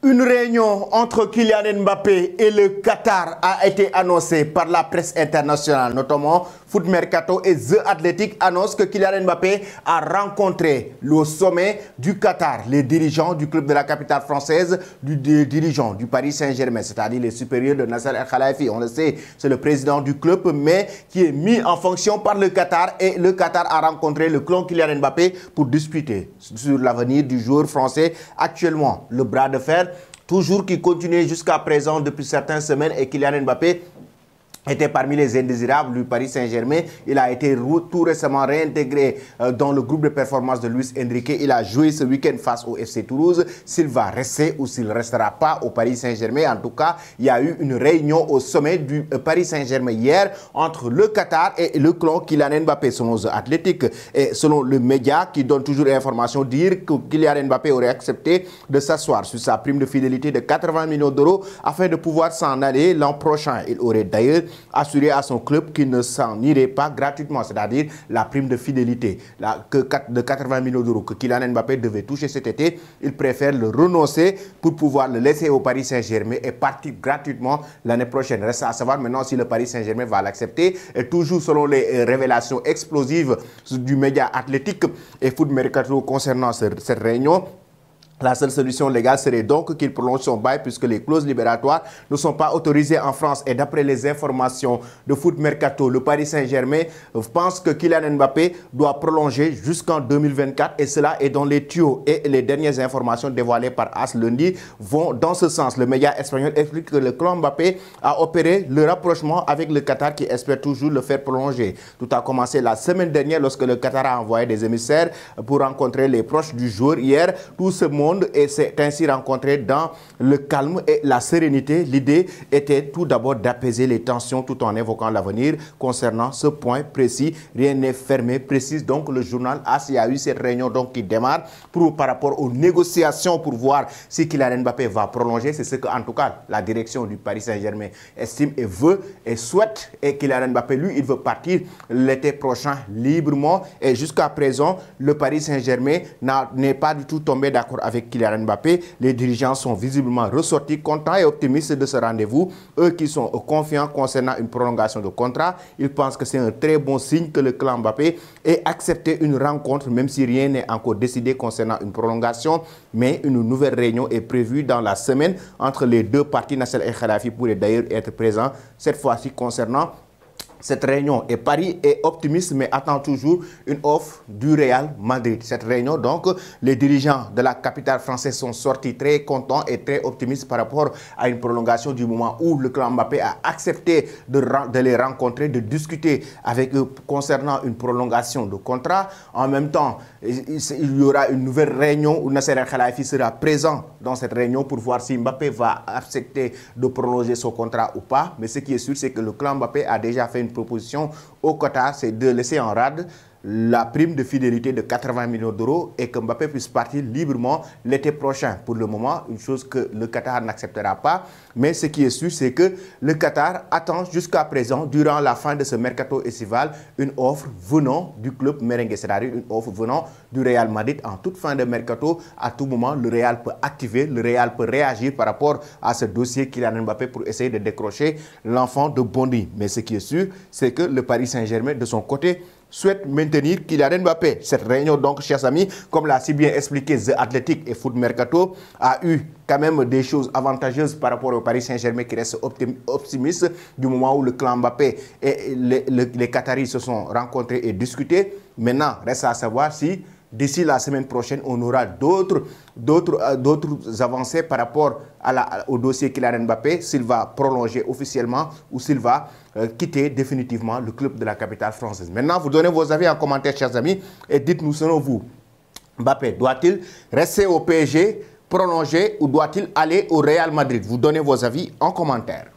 Une réunion entre Kylian Mbappé et le Qatar a été annoncée par la presse internationale, notamment Foot Mercato et The Athletic annoncent que Kylian Mbappé a rencontré au sommet du Qatar les dirigeants du club de la capitale française, des dirigeants du Paris Saint-Germain, c'est-à-dire les supérieurs de Nasser El-Khelaifi. On le sait, c'est le président du club, mais qui est mis en fonction par le Qatar. Et le Qatar a rencontré le clan Kylian Mbappé pour discuter sur l'avenir du joueur français. Actuellement, le bras de fer toujours qui continue jusqu'à présent depuis certaines semaines, et Kylian Mbappé était parmi les indésirables du Paris Saint-Germain. Il a été tout récemment réintégré dans le groupe de performance de Luis Enrique. Il a joué ce week-end face au FC Toulouse. S'il va rester ou s'il ne restera pas au Paris Saint-Germain, en tout cas, il y a eu une réunion au sommet du Paris Saint-Germain hier entre le Qatar et le clan Kylian Mbappé, selon The Athletic. Et selon le média qui donne toujours l'information, dire que Kylian Mbappé aurait accepté de s'asseoir sur sa prime de fidélité de 80 millions d'euros afin de pouvoir s'en aller l'an prochain. Il aurait d'ailleurs assuré à son club qu'il ne s'en irait pas gratuitement, c'est-à-dire la prime de fidélité de 80 millions d'euros que Kylian Mbappé devait toucher cet été. Il préfère le renoncer pour pouvoir le laisser au Paris Saint-Germain et partir gratuitement l'année prochaine. Reste à savoir maintenant si le Paris Saint-Germain va l'accepter. Et toujours selon les révélations explosives du média Athletic et Foot Mercato concernant cette réunion, la seule solution légale serait donc qu'il prolonge son bail puisque les clauses libératoires ne sont pas autorisées en France. Et d'après les informations de Foot Mercato, le Paris Saint-Germain pense que Kylian Mbappé doit prolonger jusqu'en 2024 et cela est dans les tuyaux. Et les dernières informations dévoilées par AS lundi vont dans ce sens. Le média espagnol explique que le clan Mbappé a opéré le rapprochement avec le Qatar qui espère toujours le faire prolonger. Tout a commencé la semaine dernière lorsque le Qatar a envoyé des émissaires pour rencontrer les proches du joueur. Hier, tout ce monde et s'est ainsi rencontré dans le calme et la sérénité. L'idée était tout d'abord d'apaiser les tensions tout en évoquant l'avenir. Concernant ce point précis, rien n'est fermé, précise donc le journal AS. Il y a eu cette réunion donc qui démarre par rapport aux négociations pour voir si Kylian Mbappé va prolonger. C'est ce que en tout cas la direction du Paris Saint-Germain estime et veut et souhaite. Et Kylian Mbappé, lui, il veut partir l'été prochain librement. Et jusqu'à présent, le Paris Saint-Germain n'est pas du tout tombé d'accord avec Kylian Mbappé. Les dirigeants sont visiblement ressortis contents et optimistes de ce rendez-vous. Eux qui sont confiants concernant une prolongation de contrat, ils pensent que c'est un très bon signe que le clan Mbappé ait accepté une rencontre, même si rien n'est encore décidé concernant une prolongation. Mais une nouvelle réunion est prévue dans la semaine entre les deux parties. Nasser El-Khelaifi pourrait d'ailleurs être présent cette fois-ci concernant cette réunion. Et Paris est optimiste mais attend toujours une offre du Real Madrid. Cette réunion, donc, les dirigeants de la capitale française sont sortis très contents et très optimistes par rapport à une prolongation du moment où le clan Mbappé a accepté de les rencontrer, de discuter avec eux concernant une prolongation de contrat. En même temps, il y aura une nouvelle réunion où Nasser El-Khelaifi sera présent dans cette réunion pour voir si Mbappé va accepter de prolonger son contrat ou pas. Mais ce qui est sûr, c'est que le clan Mbappé a déjà fait une proposition au Qatar, c'est de laisser en rade la prime de fidélité de 80 millions d'euros et que Mbappé puisse partir librement l'été prochain. Pour le moment, une chose que le Qatar n'acceptera pas. Mais ce qui est sûr, c'est que le Qatar attend jusqu'à présent, durant la fin de ce mercato estival, une offre venant du club merengue, c'est-à-dire une offre venant du Real Madrid. En toute fin de mercato, à tout moment, le Real peut activer, le Real peut réagir par rapport à ce dossier Kylian Mbappé pour essayer de décrocher l'enfant de Bondy. Mais ce qui est sûr, c'est que le Paris Saint-Germain, de son côté, souhaite maintenir Kylian Mbappé. Cette réunion, donc, chers amis, comme l'a si bien expliqué The Athletic et Foot Mercato, a eu quand même des choses avantageuses par rapport au Paris Saint-Germain qui reste optimiste du moment où le clan Mbappé et les Qataris se sont rencontrés et discutés. Maintenant, reste à savoir si d'ici la semaine prochaine, on aura d'autres avancées par rapport au dossier Kylian Mbappé, s'il va prolonger officiellement ou s'il va quitter définitivement le club de la capitale française. Maintenant, vous donnez vos avis en commentaire, chers amis, et dites-nous selon vous, Mbappé doit-il rester au PSG, prolonger ou doit-il aller au Real Madrid? Vous donnez vos avis en commentaire.